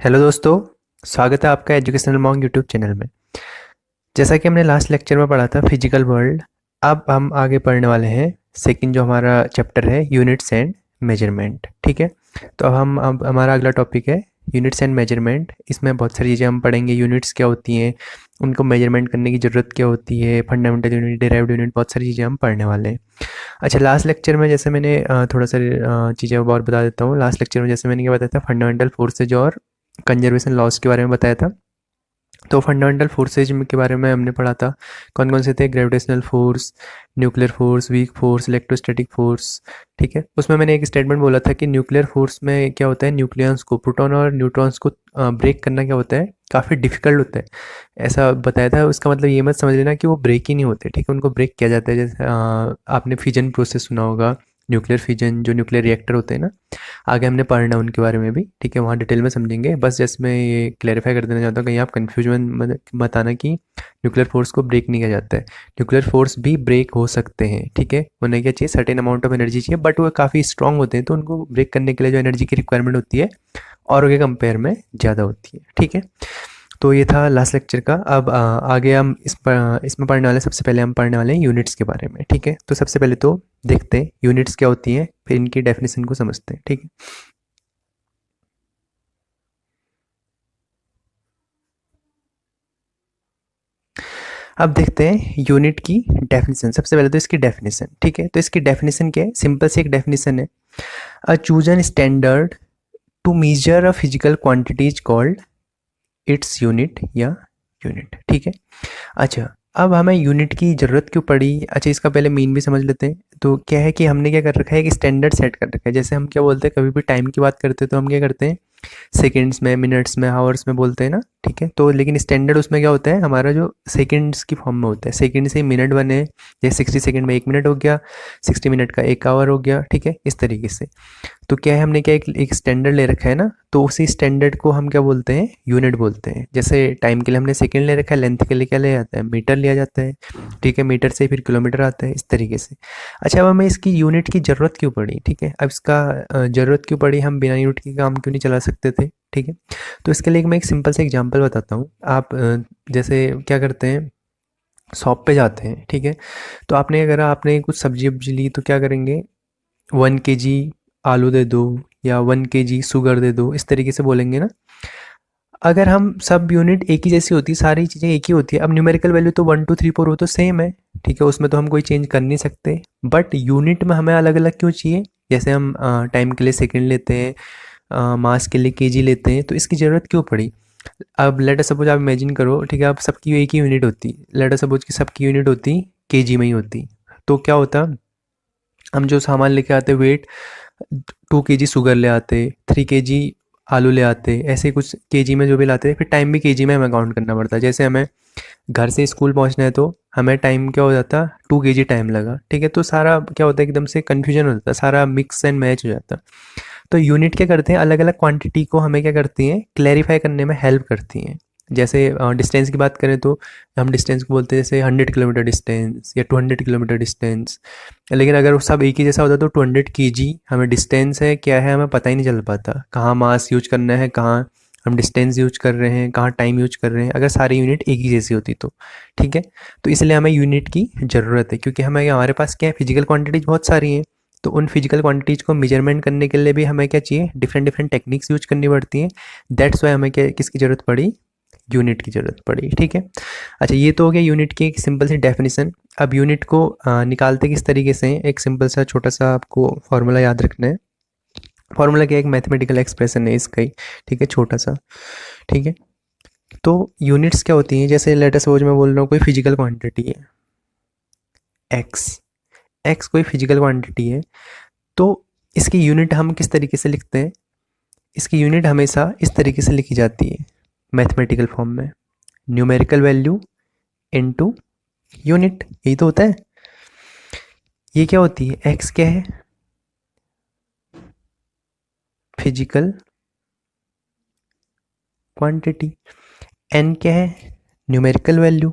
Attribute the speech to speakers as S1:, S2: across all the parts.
S1: Hello दोस्तों। स्वागत है आपका एजुकेशनल मॉन्क यूट्यूब चैनल में। जैसा कि हमने लास्ट लेक्चर में पढ़ा था फिजिकल वर्ल्ड, अब हम आगे पढ़ने वाले हैं सेकंड जो हमारा चैप्टर है यूनिट्स एंड मेजरमेंट। ठीक है, तो अब हमारा अगला टॉपिक है यूनिट्स एंड मेजरमेंट। इसमें बहुत सारी चीज़ें हम पढ़ेंगे, यूनिट्स क्या होती हैं, उनको मेजरमेंट करने की ज़रूरत क्या होती है, फंडामेंटल यूनिट, डिराइव्ड यूनिट, बहुत सारी चीज़ें हम पढ़ने वाले हैं। अच्छा, लास्ट लेक्चर में जैसे मैंने थोड़ा सा चीज़ें और बता देता हूँ। लास्ट लेक्चर में जैसे मैंने क्या बताया था, फंडामेंटल फोर्सेज और कंजर्वेशन लॉस के बारे में बताया था। तो फंडामेंटल फोर्सेज के बारे में हमने पढ़ा था, कौन कौन से थे, gravitational force, nuclear force, weak force, electrostatic force. ठीक है, उसमें मैंने एक स्टेटमेंट बोला था कि न्यूक्लियर फोर्स में क्या होता है, न्यूक्लियंस को, प्रोटॉन और न्यूट्रॉन्स को ब्रेक करना क्या होता है, काफ़ी डिफिकल्ट होता है, ऐसा बताया था। उसका मतलब ये मत समझ लेना कि वो ब्रेक ही नहीं होते। ठीक है, उनको ब्रेक किया जाता है। जैसे आपने फिजन प्रोसेस सुना होगा, न्यूक्लियर फिजन, जो न्यूक्लियर रिएक्टर होते हैं ना, आगे हमने पढ़ना है उनके बारे में भी। ठीक है, वहाँ डिटेल में समझेंगे। बस जैसे मैं ये क्लैरिफाई कर देना चाहता हूँ, कहीं आप कन्फ्यूजन मत आना कि न्यूक्लियर फोर्स को ब्रेक नहीं किया जाता है। न्यूक्लियर फोर्स भी ब्रेक हो सकते हैं। ठीक है, उन्हें क्या चाहिए, सर्टेन अमाउंट ऑफ एनर्जी चाहिए, बट वो काफ़ी स्ट्रांग होते हैं, तो उनको ब्रेक करने के लिए जो एनर्जी की रिक्वायरमेंट होती है और के कंपेयर में ज़्यादा होती है। ठीक है, तो ये था लास्ट लेक्चर का। अब आगे हम इसमें पढ़ने वाले, सबसे पहले हम पढ़ने वाले हैं यूनिट्स के बारे में। ठीक है, तो सबसे पहले तो देखते हैं यूनिट्स क्या होती हैं, फिर इनकी डेफिनेशन को समझते हैं। ठीक है, अब देखते हैं यूनिट की डेफिनेशन। सबसे पहले तो इसकी डेफिनेशन। ठीक है, तो इसकी डेफिनेशन क्या है, सिंपल सी एक डेफिनेशन है, a chosen standard to measure a physical quantity is called its unit या यूनिट। ठीक है, अच्छा, अब हमें यूनिट की ज़रूरत क्यों पड़ी। अच्छा, इसका पहले मीन भी समझ लेते हैं। तो क्या है कि हमने क्या कर रखा है, एक स्टैंडर्ड सेट कर रखा है। जैसे हम क्या बोलते हैं, कभी भी टाइम की बात करते हैं तो हम क्या करते हैं, सेकंड्स में, मिनट्स में, हावर्स में बोलते हैं ना। ठीक है, तो लेकिन स्टैंडर्ड उसमें क्या होता है, हमारा जो सेकंड्स की फॉर्म में होता है, सेकंड से मिनट बने, जैसे 60 सेकंड में 1 मिनट हो गया, 60 मिनट का 1 आवर हो गया। ठीक है, इस तरीके से। तो क्या है, हमने क्या एक स्टैंडर्ड ले रखा है ना, तो उसी स्टैंडर्ड को हम क्या बोलते हैं, यूनिट बोलते हैं। जैसे टाइम के लिए हमने सेकंड ले रखा है, लेंथ के लिए क्या लिया जाता है, मीटर लिया जाता है। ठीक है, मीटर से फिर किलोमीटर आता है, इस तरीके से। अच्छा, अब हमें इसकी यूनिट की ज़रूरत क्यों पड़ी। ठीक है, अब इसका ज़रूरत क्यों पड़ी, हम बिना यूनिट के काम क्यों नहीं चला सकते थे। ठीक है, तो इसके लिए मैं एक सिंपल से एग्जांपल बताता हूँ। आप जैसे क्या करते हैं, शॉप पे जाते हैं। ठीक है, तो अगर आपने कुछ सब्जी वब्जी ली, तो क्या करेंगे, 1 kg आलू दे दो, या 1 kg शुगर दे दो, इस तरीके से बोलेंगे ना। अगर हम सब यूनिट एक ही जैसी होती, सारी चीज़ें एक ही होती है, अब न्यूमेरिकल वैल्यू तो 1 2 3 4 वो तो सेम है। ठीक है, उसमें तो हम कोई चेंज कर नहीं सकते, बट यूनिट में हमें अलग अलग क्यों चाहिए। जैसे हम टाइम के लिए सेकंड लेते हैं, मास के लिए केजी लेते हैं, तो इसकी ज़रूरत क्यों पड़ी। अब लेट अस सपोज, आप इमेजिन करो, ठीक है, अब सबकी एक ही यूनिट होती, लेट अस सपोज कि सबकी यूनिट होती केजी में ही होती, तो क्या होता, हम जो सामान लेके आते, वेट 2 kg शुगर ले आते, 3 kg आलू ले आते, ऐसे कुछ केजी में जो भी लाते, फिर टाइम भी केजी में हमें काउंट करना पड़ता है। जैसे हमें घर से स्कूल पहुंचना है, तो हमें टाइम क्या हो जाता, 2 kg टाइम लगा। ठीक है, तो सारा क्या होता है, एकदम से कन्फ्यूजन हो जाता है, सारा मिक्स एंड मैच हो जाता है। तो यूनिट क्या करते हैं, अलग अलग क्वांटिटी को हमें क्या करती हैं, क्लैरिफाई करने में हेल्प करती हैं। जैसे डिस्टेंस की बात करें, तो हम डिस्टेंस को बोलते हैं जैसे 100 किलोमीटर डिस्टेंस या 200 किलोमीटर डिस्टेंस। लेकिन अगर वो सब एक ही जैसा होता तो 200 kg हमें डिस्टेंस है क्या है, हमें पता ही नहीं चल पाता, कहाँ मास यूज करना है, कहाँ हम डिस्टेंस यूज कर रहे हैं, कहाँ टाइम यूज कर रहे हैं, अगर सारी यूनिट एक ही जैसी होती तो। ठीक है, तो इसलिए हमें यूनिट की ज़रूरत है, क्योंकि हमारे पास क्या है, फिजिकल क्वांटिटीज बहुत सारी हैं। तो उन फिजिकल क्वांटिटीज को मेजरमेंट करने के लिए भी हमें क्या चाहिए, डिफरेंट डिफरेंट टेक्निक्स यूज करनी पड़ती हैं। दैट्स वाई हमें क्या, किसकी ज़रूरत पड़ी, यूनिट की ज़रूरत पड़ी। ठीक है, अच्छा, ये तो हो गया यूनिट की एक सिंपल सी डेफिनेशन। अब यूनिट को निकालते किस तरीके से हैं, एक सिंपल सा छोटा सा आपको फॉर्मूला याद रखना है। फॉर्मूला क्या है, एक मैथमेटिकल एक्सप्रेशन है इसका ही। ठीक है, छोटा सा। ठीक है, तो यूनिट्स क्या होती हैं, जैसे लेट अस सपोज मैं बोल रहा हूँ, कोई फिजिकल क्वांटिटी है एक्स, एक्स कोई फिजिकल क्वांटिटी है, तो इसकी यूनिट हम किस तरीके से लिखते हैं, इसकी यूनिट हमेशा इस तरीके से लिखी जाती है मैथमेटिकल फॉर्म में, न्यूमेरिकल वैल्यू इनटू यूनिट, यही तो होता है। ये क्या होती है, एक्स क्या है, फिजिकल क्वांटिटी, एन क्या है, न्यूमेरिकल वैल्यू,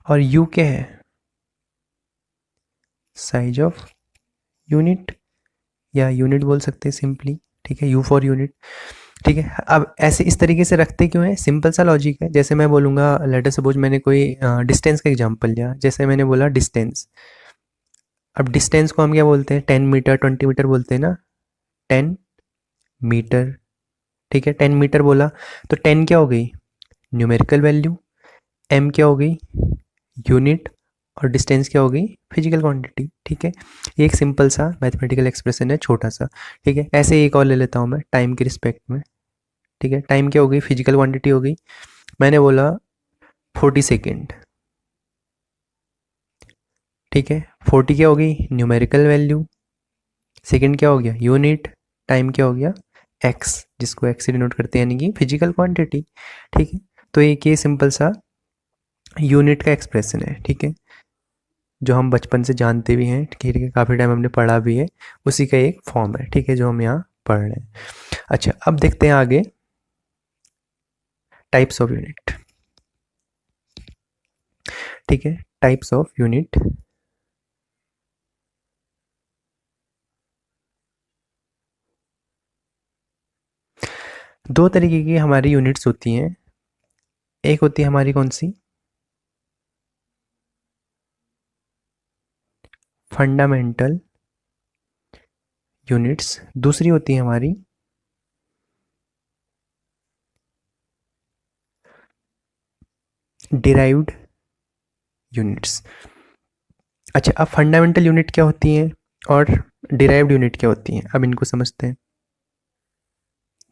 S1: और यू क्या है, साइज ऑफ यूनिट, या यूनिट बोल सकते हैं सिंपली, ठीक है, यू फॉर यूनिट, ठीक है। अब ऐसे इस तरीके से रखते क्यों है, सिंपल सा लॉजिक है। जैसे मैं बोलूँगा, लेट अस सपोज मैंने कोई डिस्टेंस का एग्जांपल लिया, जैसे मैंने बोला डिस्टेंस। अब डिस्टेंस को हम क्या बोलते हैं, 10 मीटर 20 मीटर बोलते हैं ना, 10 मीटर, ठीक है। 10 मीटर बोला तो 10 क्या हो गई, न्यूमेरिकल वैल्यू, एम क्या हो गई, यूनिट, और डिस्टेंस क्या हो गई, फिजिकल क्वांटिटी, ठीक है। ये एक सिंपल सा मैथमेटिकल एक्सप्रेशन है, छोटा सा, ठीक है। ऐसे एक और ले लेता हूँ मैं टाइम के रिस्पेक्ट में, ठीक है। टाइम क्या हो गई, फिजिकल क्वांटिटी हो गई। मैंने बोला 40 सेकेंड, ठीक है। 40 क्या हो गई, न्यूमेरिकल वैल्यू, सेकेंड क्या हो गया, यूनिट, टाइम क्या हो गया, एक्स, जिसको एक्स से डिनोट करते हैं, यानी कि फिजिकल क्वांटिटी, ठीक है। तो एक ये सिंपल सा यूनिट का एक्सप्रेशन है, ठीक है, जो हम बचपन से जानते भी हैं, ठीक है, काफ़ी टाइम हमने पढ़ा भी है, उसी का एक फॉर्म है, ठीक है, जो हम यहाँ पढ़ रहे हैं। अच्छा, अब देखते हैं आगे टाइप्स ऑफ यूनिट, ठीक है। टाइप्स ऑफ यूनिट, दो तरीके की हमारी यूनिट्स होती हैं। एक होती है हमारी कौन सी, फंडामेंटल यूनिट्स, दूसरी होती है हमारी डिराइव्ड यूनिट्स। अच्छा, अब फंडामेंटल यूनिट क्या होती हैं और डिराइव्ड यूनिट क्या होती हैं, अब इनको समझते हैं,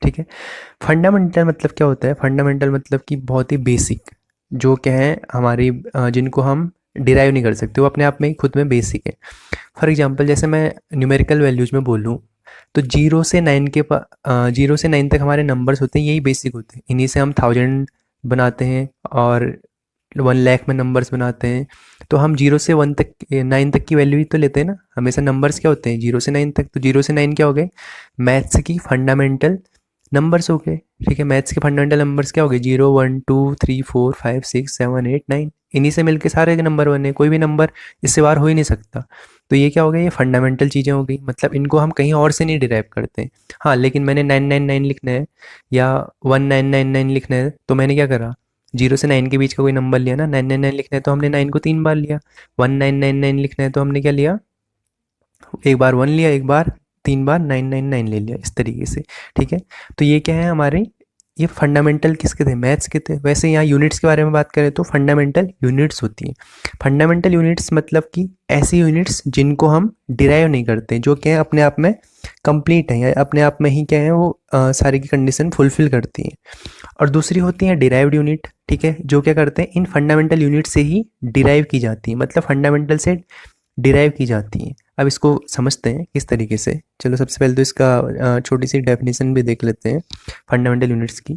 S1: ठीक है। फंडामेंटल मतलब क्या होता है, फंडामेंटल मतलब कि बहुत ही बेसिक, जो क्या है हमारी जिनको हम डिराइव नहीं कर सकते, वो अपने आप में ही खुद में बेसिक है। फॉर एग्जांपल, जैसे मैं न्यूमेरिकल वैल्यूज में बोलूँ, तो 0 से 9 तक हमारे नंबर्स होते हैं, यही बेसिक होते हैं, इन्हीं से हम 1000 बनाते हैं और 1 लाख में नंबर्स बनाते हैं। तो हम 0 से 9 तक की वैल्यू ही तो लेते हैं ना, हमेशा नंबर्स क्या होते हैं 0 से 9 तक, तो 0 से 9 क्या हो गए, मैथ्स की फंडामेंटल नंबर्स हो गए, ठीक है। मैथ्स के फंडामेंटल नंबर्स क्या हो गए, 0 1 2 3 4 5 6 7 8 9, इन्हीं से मिलके सारे के नंबर बने, कोई भी नंबर इससे बाहर हो ही नहीं सकता। तो ये क्या हो गया, ये फंडामेंटल चीज़ें हो गई, मतलब इनको हम कहीं और से नहीं डिराइव करते। हाँ, लेकिन मैंने 999 लिखना है या 1999 लिखना है, तो मैंने क्या करा, 0 से 9 के बीच का कोई नंबर लिया ना, 999 लिखना है तो हमने 9 को 3 बार लिया, 1999 लिखना है तो हमने क्या लिया, एक बार 1 लिया, एक बार 3 बार 999 ले लिया, इस तरीके से, ठीक है। तो ये क्या है हमारे, ये फंडामेंटल किसके थे, मैथ्स के थे। वैसे यहाँ यूनिट्स के बारे में बात करें तो फंडामेंटल यूनिट्स होती हैं। फंडामेंटल यूनिट्स मतलब कि ऐसी यूनिट्स जिनको हम डिराइव नहीं करते, जो क्या है अपने आप में कंप्लीट है, या अपने आप में ही क्या है वो सारी की कंडीशन फुलफिल करती हैं। और दूसरी होती है डिराइव्ड यूनिट, ठीक है, जो क्या करते हैं इन फंडामेंटल यूनिट से ही डिराइव की जाती है, मतलब फंडामेंटल से डिराइव की जाती हैं। अब इसको समझते हैं किस तरीके से। चलो, सबसे पहले तो इसका छोटी सी डेफिनेशन भी देख लेते हैं फंडामेंटल यूनिट्स की,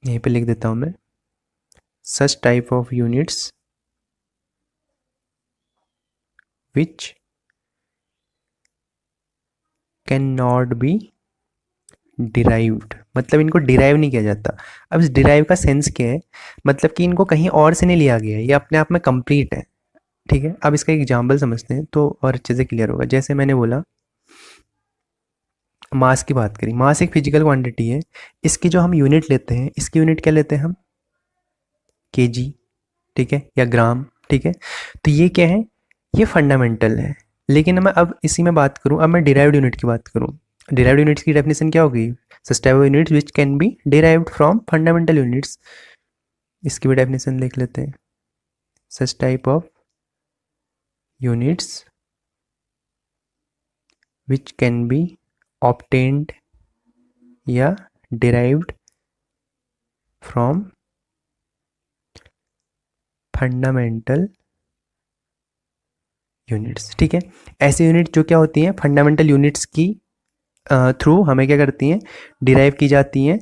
S1: यहीं पे लिख देता हूँ मैं, such type of units which can not be derived, मतलब इनको डिराइव नहीं किया जाता। अब इस डिराइव का सेंस क्या है, मतलब कि इनको कहीं और से नहीं लिया गया है, ये अपने आप में कंप्लीट है, ठीक है। अब इसका एग्जाम्पल समझते हैं तो और अच्छे से क्लियर होगा। जैसे मैंने बोला, मास की बात करी, मास एक फिजिकल क्वांटिटी है, इसकी जो हम यूनिट लेते हैं, इसकी यूनिट क्या लेते हैं हम, केजी, ठीक है, या ग्राम, ठीक है। तो ये क्या है, ये फंडामेंटल है। लेकिन मैं अब इसी में बात करूं, अब मैं डिराइव्ड यूनिट की बात करूं, डिराइव्ड यूनिट्स की डेफिनेशन क्या होगी, such type of units which can be derived from fundamental units. इसकी भी डेफिनेशन लिख लेते हैं, such type of units which can be obtained या derived from fundamental यूनिट्स, ठीक है। ऐसी यूनिट जो क्या होती हैं फंडामेंटल यूनिट्स की थ्रू हमें क्या करती हैं, डिराइव की जाती हैं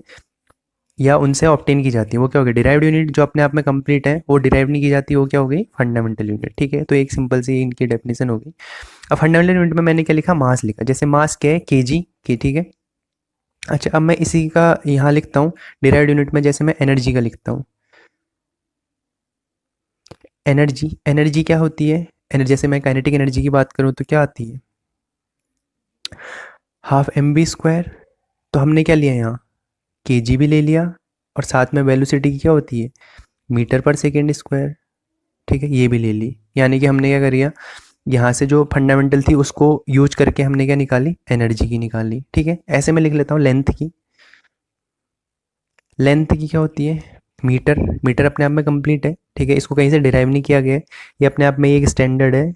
S1: या उनसे ऑब्टेन की जाती है, वो क्या हो गई डिराइव्ड यूनिट। जो अपने आप में कंप्लीट है वो डिराइव नहीं की जाती, वो क्या हो गई फंडामेंटल यूनिट, ठीक है। तो एक सिंपल सी इनकी डेफिनेशन होगी। अब फंडामेंटल यूनिट में मैंने क्या लिखा, मास लिखा, जैसे मास क्या है केजी की, ठीक है। अच्छा, अब मैं इसी का यहाँ लिखता हूँ डिराइव्ड यूनिट में, जैसे मैं एनर्जी का लिखता हूँ, एनर्जी, एनर्जी क्या होती है, एनर्जी, जैसे मैं काइनेटिक एनर्जी की बात करूँ तो क्या आती है, ½ mv²। तो हमने क्या लिया यहाँ, kg भी ले लिया, और साथ में वेलोसिटी की क्या होती है, मीटर/सेकेंड²। ठीक है, ये भी ले ली। यानी कि हमने क्या करिए, यहाँ से जो फंडामेंटल थी उसको यूज करके हमने क्या निकाली, एनर्जी की निकाली। ठीक है, ऐसे मैं लिख लेता हूँ लेंथ की। लेंथ की क्या होती है, मीटर। मीटर अपने आप में कंप्लीट है। ठीक है, इसको कहीं से डिराइव नहीं किया गया है, ये अपने आप में एक स्टैंडर्ड है।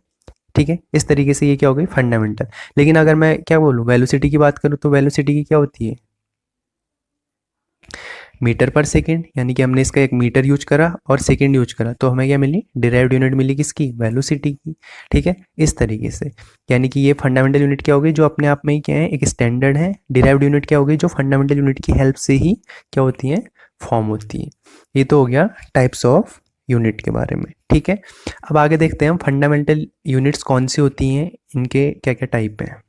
S1: ठीक है, इस तरीके से ये क्या हो गई, फंडामेंटल। लेकिन अगर मैं क्या बोलूँ, वेलोसिटी की बात करूँ, तो वेलोसिटी की क्या होती है, मीटर/सेकेंड। यानी कि हमने इसका एक मीटर यूज करा और सेकेंड यूज करा, तो हमें क्या मिली, डिराइव्ड यूनिट मिली किसकी, वेलोसिटी की। ठीक है, इस तरीके से। यानी कि ये फंडामेंटल यूनिट क्या होगी, जो अपने आप में ही क्या है, एक स्टैंडर्ड है। डिराइव्ड यूनिट क्या होगी, जो फंडामेंटल यूनिट की हेल्प से ही क्या होती है, फॉर्म होती है। ये तो हो गया टाइप्स ऑफ यूनिट के बारे में। ठीक है, अब आगे देखते हैं हम फंडामेंटल यूनिट्स कौन सी होती हैं, इनके क्या क्या टाइप हैं।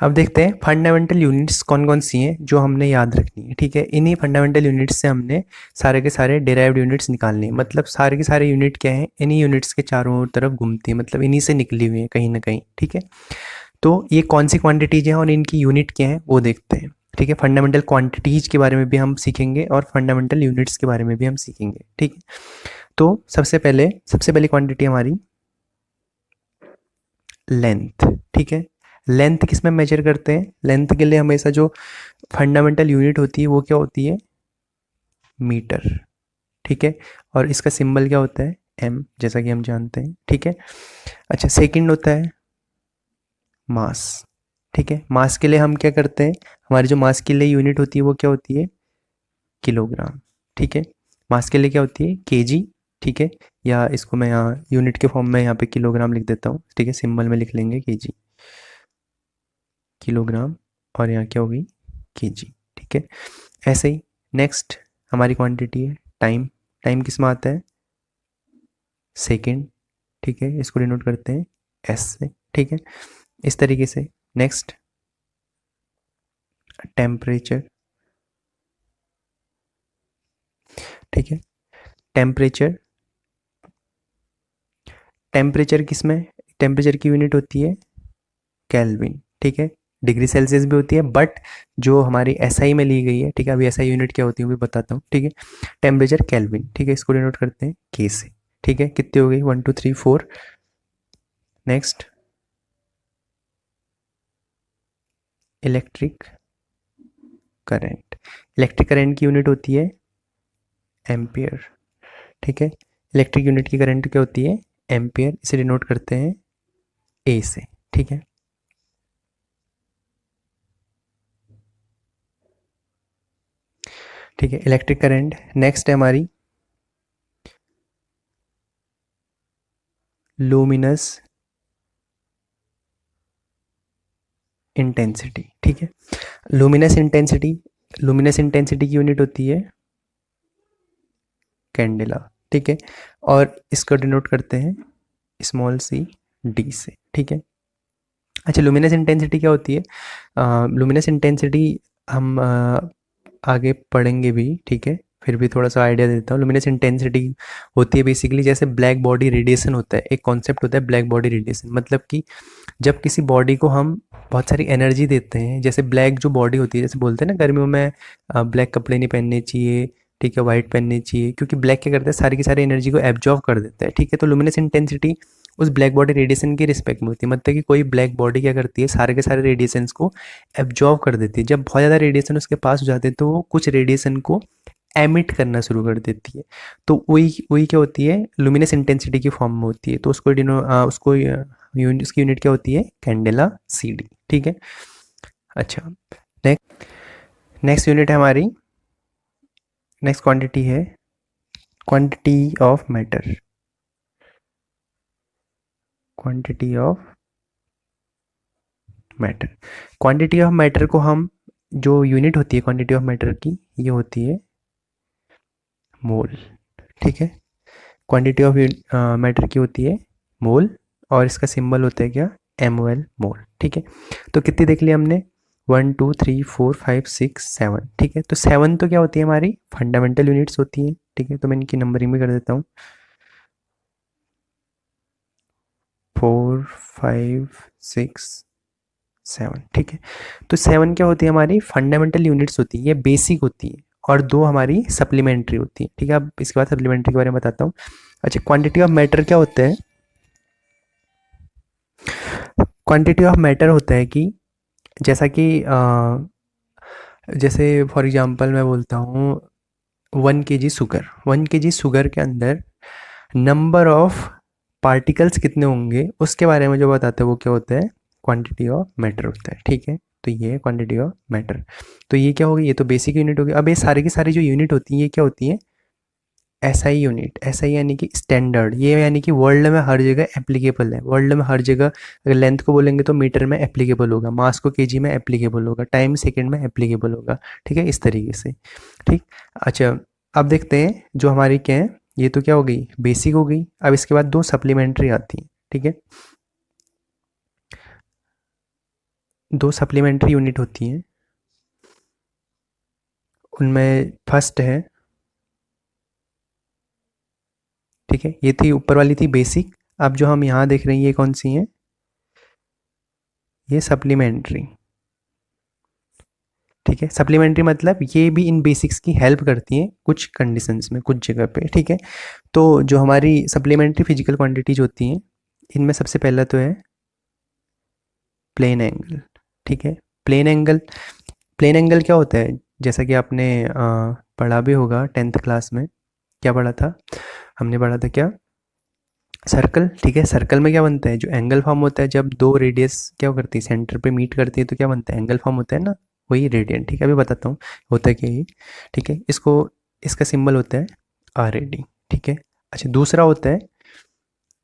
S1: अब देखते हैं फंडामेंटल यूनिट्स कौन कौन सी हैं जो हमने याद रखनी है। ठीक है, इन्हीं फंडामेंटल यूनिट्स से हमने सारे के सारे डिराइव्ड यूनिट्स निकालने हैं। मतलब सारे के सारे यूनिट क्या हैं, इन्हीं यूनिट्स के चारों तरफ घूमती है, मतलब इन्हीं से निकली हुई है कहीं ना कहीं। ठीक है, तो ये कौन सी क्वांटिटीज हैं और इनकी यूनिट क्या है वो देखते हैं। ठीक है, फंडामेंटल क्वांटिटीज के बारे में भी हम सीखेंगे और फंडामेंटल यूनिट्स के बारे में भी हम सीखेंगे। ठीक है, तो सबसे पहली क्वांटिटी हमारी लेंथ। ठीक है, लेंथ किस में मेजर करते हैं, लेंथ के लिए हमेशा जो फंडामेंटल यूनिट होती है वो क्या होती है, मीटर। ठीक है, और इसका सिंबल क्या होता है, एम, जैसा कि हम जानते हैं। ठीक है, अच्छा, सेकंड होता है मास। ठीक है, मास के लिए हम क्या करते हैं, हमारी जो मास के लिए यूनिट होती है वो क्या होती है, किलोग्राम। ठीक है, मास के लिए क्या होती है, केजी। ठीक है, या इसको मैं यहाँ यूनिट के फॉर्म में यहाँ पे किलोग्राम लिख देता हूँ। ठीक है, सिंबल में लिख लेंगे केजी, किलोग्राम, और यहाँ क्या होगी, केजी। ठीक है, ऐसे ही नेक्स्ट हमारी क्वांटिटी है टाइम। टाइम किस में आता है, सेकेंड। ठीक है, इसको डिनोट करते हैं एस से। ठीक है, इस तरीके से। Next temperature. ठीक है, टेम्परेचर, टेम्परेचर किस में, टेम्परेचर की यूनिट होती है केल्विन। ठीक है, डिग्री सेल्सियस भी होती है, बट जो हमारी एसआई में ली गई है, ठीक है, अभी एसआई यूनिट क्या होती है वो भी बताता हूँ। ठीक है, टेम्परेचर केल्विन। ठीक है, इसको डिनोट करते हैं के से। ठीक है, कितनी हो गई, 1 2 3 4। Next electric current. Electric current की यूनिट होती है एम्पियर। ठीक है, इलेक्ट्रिक यूनिट की करंट क्या होती है, एम्पियर। इसे डिनोट करते हैं ए से। ठीक है, ठीक है, इलेक्ट्रिक करंट। नेक्स्ट है हमारी लूमिनस इंटेंसिटी। ठीक है, लूमिनस इंटेंसिटी, लूमिनस इंटेंसिटी की यूनिट होती है कैंडेला। ठीक है, और इसको डिनोट करते हैं स्मॉल सी डी से। ठीक है, अच्छा, लुमिनस इंटेंसिटी क्या होती है, लुमिनस इंटेंसिटी हम आगे पढ़ेंगे भी। ठीक है, फिर भी थोड़ा सा आइडिया देता हूँ। लुमिनस इंटेंसिटी होती है बेसिकली जैसे ब्लैक बॉडी रेडिएशन होता है, एक कॉन्सेप्ट होता है ब्लैक बॉडी रेडिएशन। मतलब कि जब किसी बॉडी को हम बहुत सारी एनर्जी देते हैं, जैसे ब्लैक जो बॉडी होती है, जैसे बोलते हैं ना गर्मियों में ब्लैक कपड़े नहीं पहनने चाहिए, ठीक है, वाइट पहननी चाहिए, क्योंकि ब्लैक क्या करता है, सारी की सारी एनर्जी को एब्जॉर्व कर देता है। ठीक है, तो लुमिनस इंटेंसिटी उस ब्लैक बॉडी रेडिएशन की रिस्पेक्ट में होती है। मतलब कि कोई ब्लैक बॉडी क्या करती है, सारे के सारे रेडिएशंस को एब्जॉर्व कर देती है। जब बहुत ज़्यादा रेडिएशन उसके पास हो जाते हैं तो वो कुछ रेडिएशन को एमिट करना शुरू कर देती है। तो वही वही क्या होती है, लुमिनस इंटेंसिटी की फॉर्म में होती है। तो उसको उसकी यूनिट क्या होती है, कैंडेला सी डी। ठीक है, अच्छा, नेक्स्ट नेक्स्ट यूनिट है हमारी, नेक्स्ट क्वांटिटी है quantity of matter. Quantity of matter, quantity of matter को हम, जो यूनिट होती है क्वांटिटी ऑफ मैटर की, ये होती है मोल। ठीक है, क्वांटिटी ऑफ मैटर की होती है मोल, और इसका सिंबल होता है क्या, MOL, मोल। ठीक है, तो कितनी देख ली हमने, 1 2 3 4 5 6 7। ठीक है, तो 7 तो क्या होती है हमारी, फंडामेंटल यूनिट्स होती हैं। ठीक है, तो मैं इनकी नंबरिंग भी कर देता हूँ। 4 5 6 7, ठीक है। तो 7 क्या होती है हमारी फंडामेंटल यूनिट्स होती है, ये बेसिक होती है, और 2 हमारी सप्लीमेंट्री होती है, ठीक है। अब इसके बाद सप्लीमेंट्री के बारे में बताता हूँ। अच्छा, क्वांटिटी ऑफ मैटर क्या होता है? क्वांटिटी ऑफ मैटर होता है कि जैसा कि जैसे फॉर एग्जांपल मैं बोलता हूँ 1 kg शुगर, 1 kg शुगर के अंदर नंबर ऑफ पार्टिकल्स कितने होंगे उसके बारे में जो बताते हैं वो क्या होता है? क्वांटिटी ऑफ मैटर होता है, ठीक है। तो ये है क्वांटिटी ऑफ मैटर। तो ये क्या होगी? ये तो बेसिक यूनिट होगी। अब ये सारी की सारी जो यूनिट होती हैं ये क्या होती हैं? SI unit. एसआई यानी कि स्टैंडर्ड, ये यानी कि वर्ल्ड में हर जगह एप्लीकेबल है। वर्ल्ड में हर जगह अगर लेंथ को बोलेंगे तो मीटर में एप्लीकेबल होगा, मास को केजी में एप्लीकेबल होगा, टाइम सेकंड में एप्लीकेबल होगा, ठीक है, इस तरीके से, ठीक। अच्छा, अब देखते हैं जो हमारी क्या है, ये तो क्या हो गई? बेसिक हो गई। अब इसके बाद 2 सप्लीमेंट्री आती हैं, ठीक है। 2 सप्लीमेंट्री यूनिट होती हैं, उनमें फर्स्ट है, ठीक है, ये थी ऊपर वाली थी बेसिक। अब जो हम यहाँ देख रहे हैं ये कौन सी हैं? ये सप्लीमेंट्री, ठीक है। सप्लीमेंट्री मतलब ये भी इन बेसिक्स की हेल्प करती हैं कुछ कंडीशंस में, कुछ जगह पे, ठीक है। तो जो हमारी सप्लीमेंट्री फिजिकल क्वांटिटीज होती हैं, इनमें सबसे पहला तो है प्लेन एंगल, ठीक है। प्लेन एंगल, प्लेन एंगल क्या होता है? जैसा कि आपने पढ़ा भी होगा 10th क्लास में। क्या पढ़ा था? हमने पढ़ा था क्या? सर्कल, ठीक है। सर्कल में क्या बनता है? जो एंगल फॉर्म होता है जब 2 रेडियस क्या करती है, सेंटर पे मीट करती है, तो क्या बनता है? एंगल फॉर्म होता है ना, वही रेडियन, ठीक है। अभी बताता हूँ होता है क्या ये, ठीक है। इसको, इसका सिंबल होता है आर ए डी, ठीक है। अच्छा, दूसरा होता है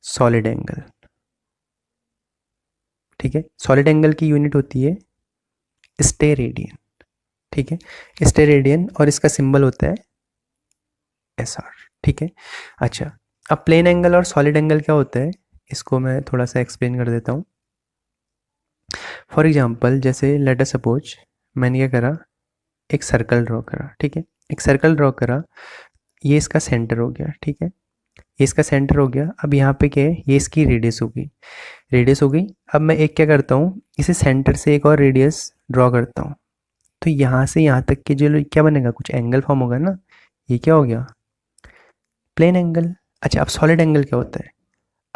S1: सॉलिड एंगल, ठीक है। सॉलिड एंगल की यूनिट होती है स्टेरेडियन, ठीक है, स्टेरेडियन, और इसका सिंबल होता है एस आर, ठीक है। अच्छा, अब प्लेन एंगल और सॉलिड एंगल क्या होता है, इसको मैं थोड़ा सा एक्सप्लेन कर देता हूँ। फॉर एग्जाम्पल, जैसे लेट अस सपोज मैंने क्या करा, एक सर्कल ड्रॉ करा, ठीक है। एक सर्कल ड्रॉ करा, ये इसका सेंटर हो गया, ठीक है, ये इसका सेंटर हो गया। अब यहाँ पे क्या है? ये इसकी रेडियस हो गई, रेडियस हो गई। अब मैं एक क्या करता हूँ, इसे सेंटर से एक और रेडियस ड्रॉ करता हूँ, तो यहाँ से यहाँ तक के जो क्या बनेगा, कुछ एंगल फॉर्म होगा ना, ये क्या हो गया? Plane angle. अच्छा, अब सॉलिड एंगल क्या होता है?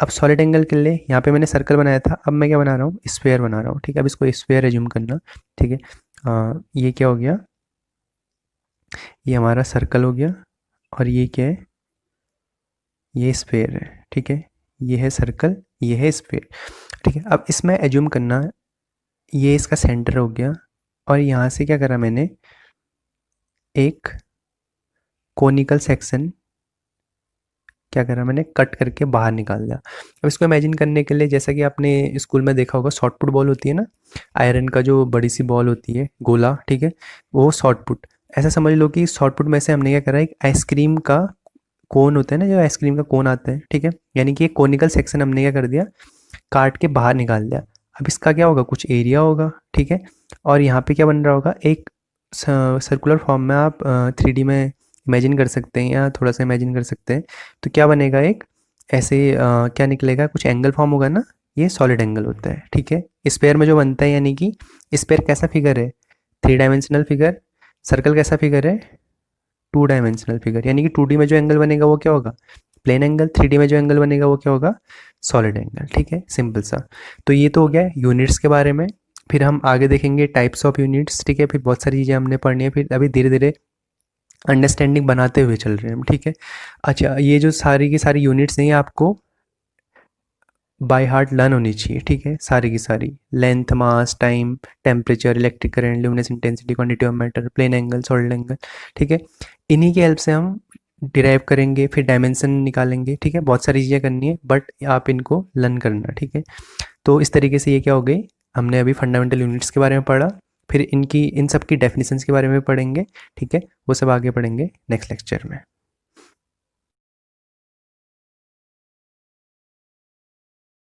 S1: अब सॉलिड एंगल के लिए यहाँ पे मैंने सर्कल बनाया था, अब मैं क्या बना रहा हूँ? स्फेयर बना रहा हूँ, ठीक है। अब इसको स्फेयर एज्यूम करना, ठीक है। ये क्या हो गया? ये हमारा सर्कल हो गया, और ये क्या है? ये स्फेयर है, ठीक है। ये है सर्कल, ये है स्फेयर, ठीक है। अब इसमें एज्यूम करना, ये इसका सेंटर हो गया, और यहाँ से क्या करा मैंने? एक कोनिकल सेक्शन क्या करा मैंने? कट करके बाहर निकाल दिया। अब इसको इमेजिन करने के लिए, जैसा कि आपने स्कूल में देखा होगा, शॉर्ट पुट बॉल होती है ना, आयरन का जो बड़ी सी बॉल होती है गोला, ठीक है, वो शॉर्ट पुट। ऐसा समझ लो कि शॉर्ट पुट में से हमने क्या करा, एक आइसक्रीम का कोन होता है ना, जो आइसक्रीम का कोन आता है, ठीक है, यानी कि एक कोनिकल सेक्शन हमने क्या कर दिया, काट के बाहर निकाल दिया। अब इसका क्या होगा? कुछ एरिया होगा, ठीक है। और यहाँ पे क्या बन रहा होगा? एक सर्कुलर फॉर्म में आप 3D में इमेजिन कर सकते हैं, या थोड़ा सा इमेजिन कर सकते हैं। तो क्या बनेगा? एक ऐसे क्या निकलेगा? कुछ एंगल फॉर्म होगा ना, ये सॉलिड एंगल होता है, ठीक है। स्पेयर में जो बनता है, यानी कि स्पेयर कैसा फिगर है? 3 डायमेंशनल फिगर। सर्कल कैसा फिगर है? 2 डायमेंशनल फिगर, यानी कि 2D में जो एंगल बनेगा वो क्या होगा? Plane angle. 3D में जो एंगल बनेगा वो क्या होगा? सॉलिड एंगल, ठीक है, सिंपल सा। तो ये तो हो गया यूनिट्स के बारे में। फिर हम आगे देखेंगे टाइप्स ऑफ यूनिट्स, ठीक है। फिर बहुत सारी चीज़ें हमने पढ़नी है, फिर अभी धीरे धीरे अंडरस्टैंडिंग बनाते हुए चल रहे हैं हम, ठीक है। अच्छा, ये जो सारी की सारी यूनिट्स हैं, ये आपको बाय हार्ट लर्न होनी चाहिए, ठीक है, सारी की सारी। Length, mass, time, temperature, electric current, luminous intensity, quantity of matter, plane angle, solid angle, ठीक है। इन्हीं की हेल्प से हम डिराइव करेंगे, फिर डायमेंशन निकालेंगे, ठीक है। बहुत सारी चीज़ें करनी है, बट आप इनको लर्न करना, ठीक है। तो इस तरीके से ये क्या हो गई, हमने अभी फंडामेंटल यूनिट्स के बारे में पढ़ा, फिर इन सब की डेफिनेशंस के बारे में पढ़ेंगे, ठीक है। वो सब आगे पढ़ेंगे नेक्स्ट लेक्चर में।